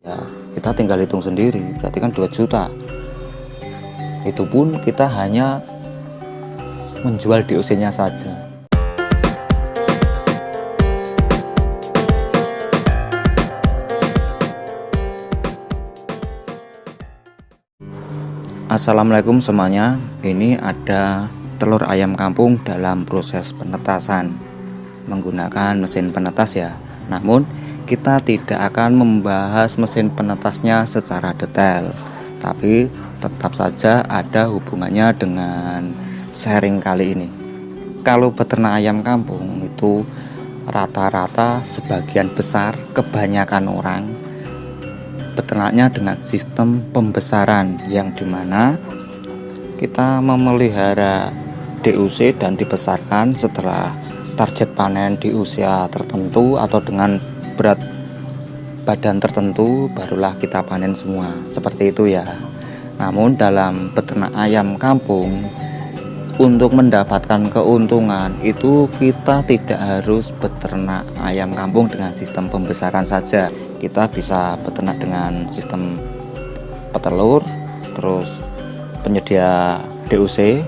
Ya, kita tinggal hitung sendiri, berarti kan 2 juta. Itu pun kita hanya menjual DOC-nya saja. Assalamualaikum semuanya. Ini ada telur ayam kampung dalam proses penetasan menggunakan mesin penetas ya. Namun kita tidak akan membahas mesin penetasnya secara detail, tapi tetap saja ada hubungannya dengan sharing kali ini. Kalau peternak ayam kampung itu rata-rata sebagian besar, kebanyakan orang peternaknya dengan sistem pembesaran, yang dimana kita memelihara DOC dan dibesarkan setelah target panen di usia tertentu atau dengan berat badan tertentu, barulah kita panen semua, seperti itu ya. Namun dalam peternak ayam kampung, untuk mendapatkan keuntungan itu kita tidak harus beternak ayam kampung dengan sistem pembesaran saja. Kita bisa beternak dengan sistem petelur, terus penyedia DOC,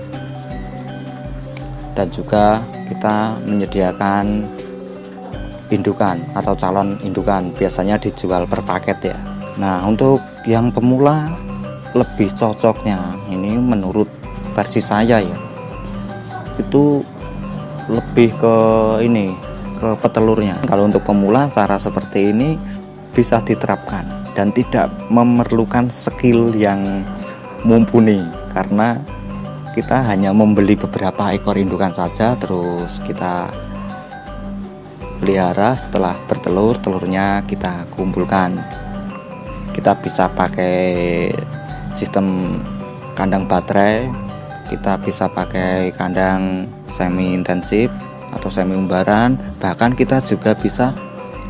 dan juga kita menyediakan indukan atau calon indukan, biasanya dijual per paket ya. Nah, untuk yang pemula lebih cocoknya ini menurut versi saya ya, itu lebih ke petelurnya. Kalau untuk pemula cara seperti ini bisa diterapkan dan tidak memerlukan skill yang mumpuni, karena kita hanya membeli beberapa ekor indukan saja, terus kita pelihara. Setelah bertelur, telurnya kita kumpulkan. Kita bisa pakai sistem kandang baterai, kita bisa pakai kandang semi intensif atau semi umbaran, bahkan kita juga bisa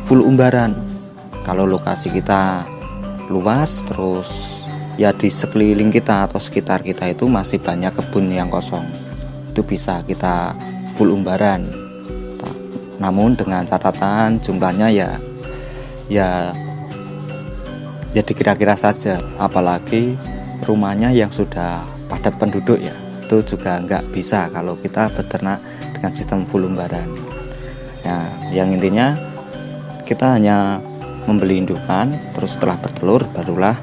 full umbaran kalau lokasi kita luas, terus ya di sekeliling kita atau sekitar kita itu masih banyak kebun yang kosong, itu bisa kita full umbaran. Namun dengan catatan jumlahnya ya dikira-kira saja, apalagi rumahnya yang sudah padat penduduk ya, itu juga nggak bisa kalau kita beternak dengan sistem full umbaran. Nah, yang intinya kita hanya membeli indukan, terus setelah bertelur barulah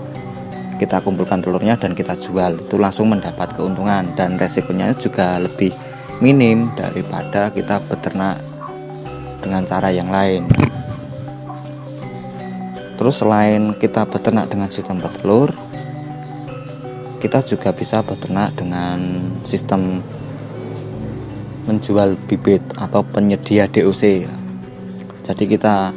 kita kumpulkan telurnya dan kita jual. Itu langsung mendapat keuntungan dan resikonya juga lebih minim daripada kita beternak dengan cara yang lain. Terus selain kita beternak dengan sistem petelur, kita juga bisa beternak dengan sistem menjual bibit atau penyedia DOC. Jadi kita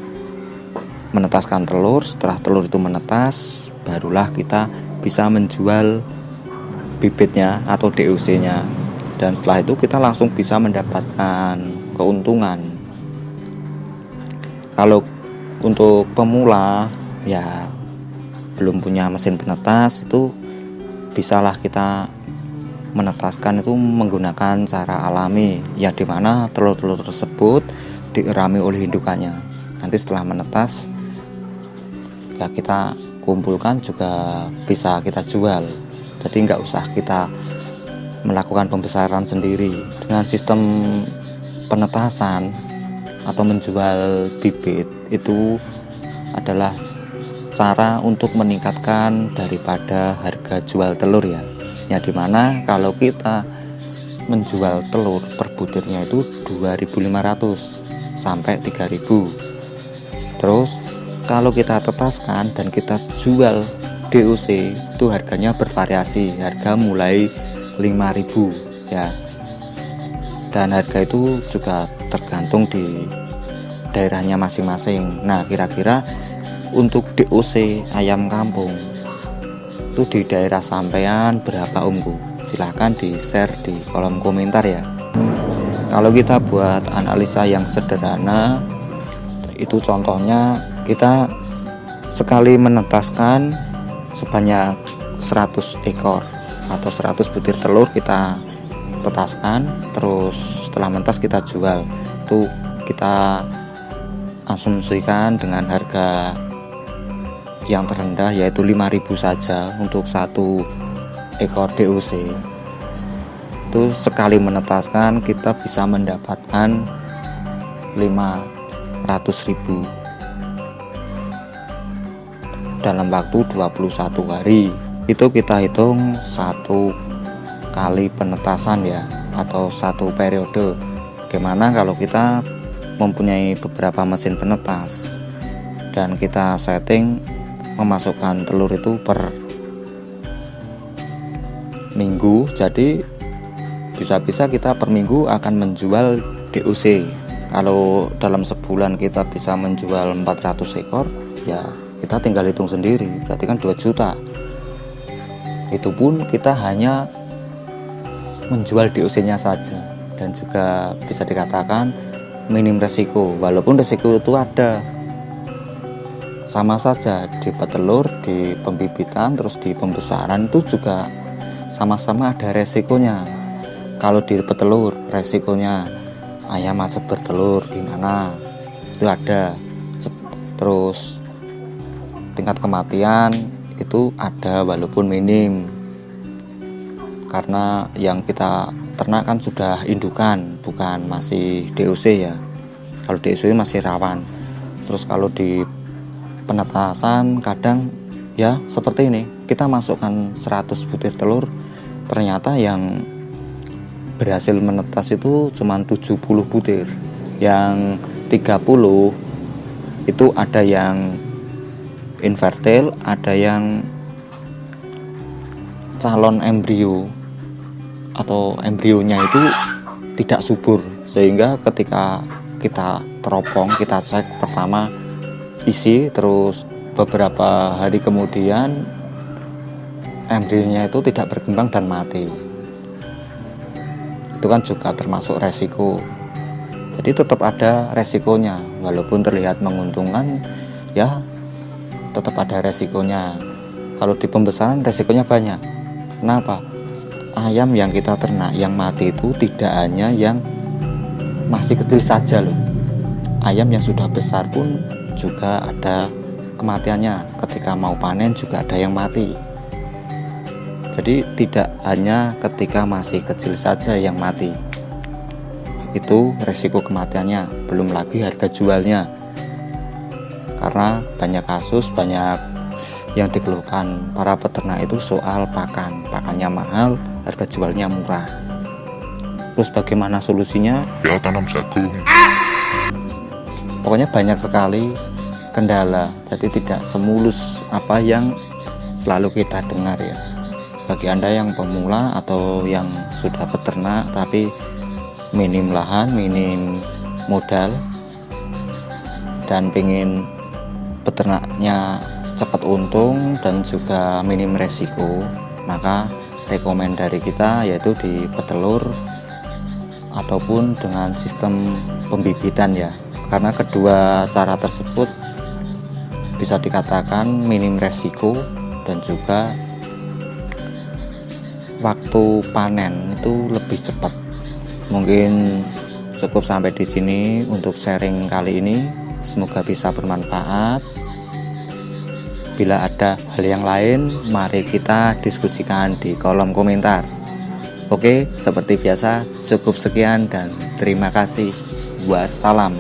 menetaskan telur, setelah telur itu menetas, barulah kita bisa menjual bibitnya atau DOC-nya, dan setelah itu kita langsung bisa mendapatkan keuntungan. Kalau untuk pemula ya belum punya mesin penetas, itu bisalah kita menetaskan itu menggunakan cara alami, ya dimana telur-telur tersebut dierami oleh indukannya. Nanti setelah menetas ya kita kumpulkan, juga bisa kita jual. Jadi nggak usah kita melakukan pembesaran sendiri. Dengan sistem penetasan atau menjual bibit itu adalah cara untuk meningkatkan daripada harga jual telur ya. Ya dimana kalau kita menjual telur per butirnya itu 2.500 sampai 3.000. Terus kalau kita tetaskan dan kita jual DOC itu harganya bervariasi, harga mulai 5.000 ya. Dan harga itu juga tergantung di daerahnya masing-masing. Nah, kira-kira untuk DOC ayam kampung itu di daerah sampean berapa Omku? Silahkan di share di kolom komentar ya. Kalau kita buat analisa yang sederhana, itu contohnya kita sekali menetaskan sebanyak 100 ekor atau 100 butir telur kita tetaskan, terus setelah menetas kita jual. Itu kita asumsikan dengan harga yang terendah yaitu 5.000 saja untuk satu ekor DOC. Itu sekali menetaskan kita bisa mendapatkan 500.000 dalam waktu 21 hari. Itu kita hitung satu kali penetasan ya, atau satu periode. Gimana kalau kita mempunyai beberapa mesin penetas dan kita setting memasukkan telur itu per minggu, jadi bisa-bisa kita per minggu akan menjual DOC. Kalau dalam sebulan kita bisa menjual 400 ekor, ya kita tinggal hitung sendiri, berarti kan 2 juta. Itu pun kita hanya menjual DOC nya saja, dan juga bisa dikatakan minim resiko, walaupun resiko itu ada. Sama saja di petelur, di pembibitan, terus di pembesaran itu juga sama-sama ada resikonya. Kalau di petelur resikonya ayam macet bertelur gimana, itu ada. Terus tingkat kematian itu ada walaupun minim, karena yang kita ternak kan sudah indukan, bukan masih DOC ya. Kalau DOC masih rawan. Terus kalau di penetasan kadang ya seperti ini, kita masukkan 100 butir telur, ternyata yang berhasil menetas itu cuma 70 butir, yang 30 itu ada yang infertil, ada yang calon embrio atau embrionya itu tidak subur, sehingga ketika kita teropong, kita cek pertama isi, terus beberapa hari kemudian embrionya itu tidak berkembang dan mati. Itu kan juga termasuk resiko. Jadi tetap ada resikonya, walaupun terlihat menguntungkan ya tetap ada resikonya. Kalau di pembesaran resikonya banyak. Kenapa? Ayam yang kita ternak yang mati itu tidak hanya yang masih kecil saja loh, ayam yang sudah besar pun juga ada kematiannya. Ketika mau panen juga ada yang mati. Jadi tidak hanya ketika masih kecil saja yang mati, itu resiko kematiannya, belum lagi harga jualnya. Karena banyak kasus, banyak yang dikeluhkan para peternak itu soal pakannya mahal, harga jualnya murah. Terus bagaimana solusinya? Ya tanam jagung. Pokoknya banyak sekali kendala, jadi tidak semulus apa yang selalu kita dengar ya. Bagi Anda yang pemula atau yang sudah peternak tapi minim lahan, minim modal, dan pengen peternaknya cepat untung dan juga minim resiko, maka rekomen dari kita yaitu di petelur ataupun dengan sistem pembibitan ya. Karena kedua cara tersebut bisa dikatakan minim resiko dan juga waktu panen itu lebih cepat. Mungkin cukup sampai di sini untuk sharing kali ini. Semoga bisa bermanfaat. Bila ada hal yang lain, mari kita diskusikan di kolom komentar. Oke, seperti biasa cukup sekian dan terima kasih. Wassalam.